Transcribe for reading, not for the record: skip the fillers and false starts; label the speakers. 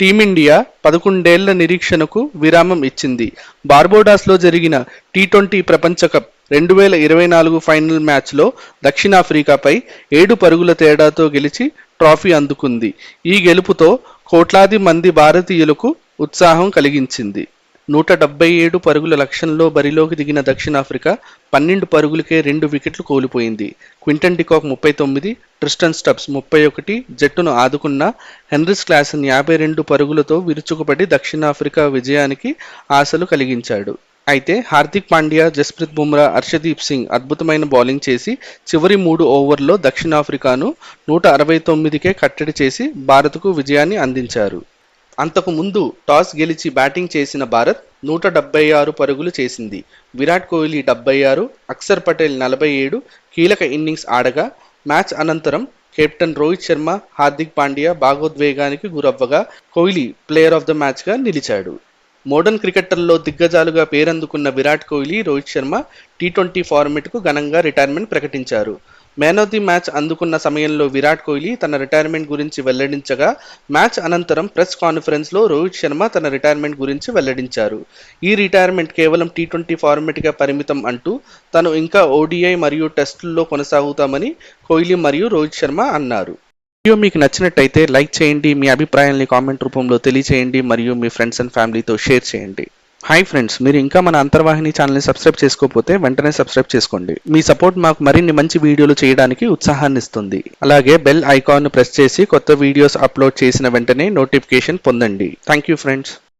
Speaker 1: Team India 11 ఏళ్ల నిరీక్షణకు విరామం ఇచ్చింది. బార్బోడాస్లో జరిగిన టీ20 ప్రపంచ కప్ 2024 ఫైనల్ మ్యాచ్లో దక్షిణాఫ్రికాపై 7 పరుగుల తేడాతో గెలిచి ట్రోఫీ అందుకుంది. ఈ గెలుపుతో కోట్లాది మంది భారతీయులకు ఉత్సాహం కలిగించింది. 177 పరుగుల లక్ష్యంలో బరిలోకి దిగిన దక్షిణాఫ్రికా 12 పరుగులకే 2 వికెట్లు కోల్పోయింది. క్వింటన్ డికాక్ 39, ట్రిస్టన్ స్టబ్స్ 31 జట్టును ఆదుకున్న హెన్రిస్ క్లాసెన్ 52 పరుగులతో విరుచుకుపడి దక్షిణాఫ్రికా విజయానికి ఆశలు కలిగించాడు. అయితే హార్దిక్ పాండ్యా, జస్ప్రీత్ బుమ్రా, హర్షదీప్ సింగ్ అద్భుతమైన బౌలింగ్ చేసి చివరి 3 ఓవర్లలో దక్షిణాఫ్రికాను 169కే కట్టడి చేసి భారత్కు విజయాన్ని అందించారు. అంతకు ముందు టాస్ గెలిచి బ్యాటింగ్ చేసిన భారత్ 176 పరుగులు చేసింది. విరాట్ కోహ్లీ 76, అక్షర్ పటేల్ 47 కీలక ఇన్నింగ్స్ ఆడగా మ్యాచ్ అనంతరం కెప్టెన్ రోహిత్ శర్మ, హార్దిక్ పాండ్యా భాగోద్వేగానికి గురవ్వగా కోహ్లీ ప్లేయర్ ఆఫ్ ద మ్యాచ్గా నిలిచాడు. మోడర్న్ క్రికెటర్లో దిగ్గజాలుగా పేరందుకున్న విరాట్ కోహ్లీ, రోహిత్ శర్మ టీ20 ఫార్మెట్కు ఘనంగా రిటైర్మెంట్ ప్రకటించారు. మ్యాన్ ఆఫ్ ది మ్యాచ్ అందుకున్న సమయంలో విరాట్ కోహ్లీ తన రిటైర్మెంట్ గురించి వెల్లడించగా మ్యాచ్ అనంతరం ప్రెస్ కాన్ఫరెన్స్లో రోహిత్ శర్మ తన రిటైర్మెంట్ గురించి వెల్లడించారు. ఈ రిటైర్మెంట్ కేవలం టీ20 ఫార్మెట్గా పరిమితం అంటూ తను ఇంకా ఓడిఐ మరియు టెస్టుల్లో కొనసాగుతామని కోహ్లీ మరియు రోహిత్ శర్మ అన్నారు. వీడియో మీకు నచ్చినట్టయితే లైక్ చేయండి, మీ అభిప్రాయాల్ని కామెంట్ రూపంలో తెలియచేయండి మరియు మీ ఫ్రెండ్స్ అండ్ ఫ్యామిలీతో షేర్ చేయండి. హాయ్ ఫ్రెండ్స్, మీరు ఇంకా మన అంతర్వాహిని ఛానల్ని సబ్స్క్రైబ్ చేసుకోకపోతే వెంటనే సబ్స్క్రైబ్ చేసుకోండి. మీ సపోర్ట్ మాకు మరిన్ని మంచి వీడియోలు చేయడానికి ఉత్సాహాన్ని ఇస్తుంది. అలాగే బెల్ ఐకాన్ను ప్రెస్ చేసి కొత్త వీడియోస్ అప్లోడ్ చేసిన వెంటనే నోటిఫికేషన్ పొందండి. Thank you friends.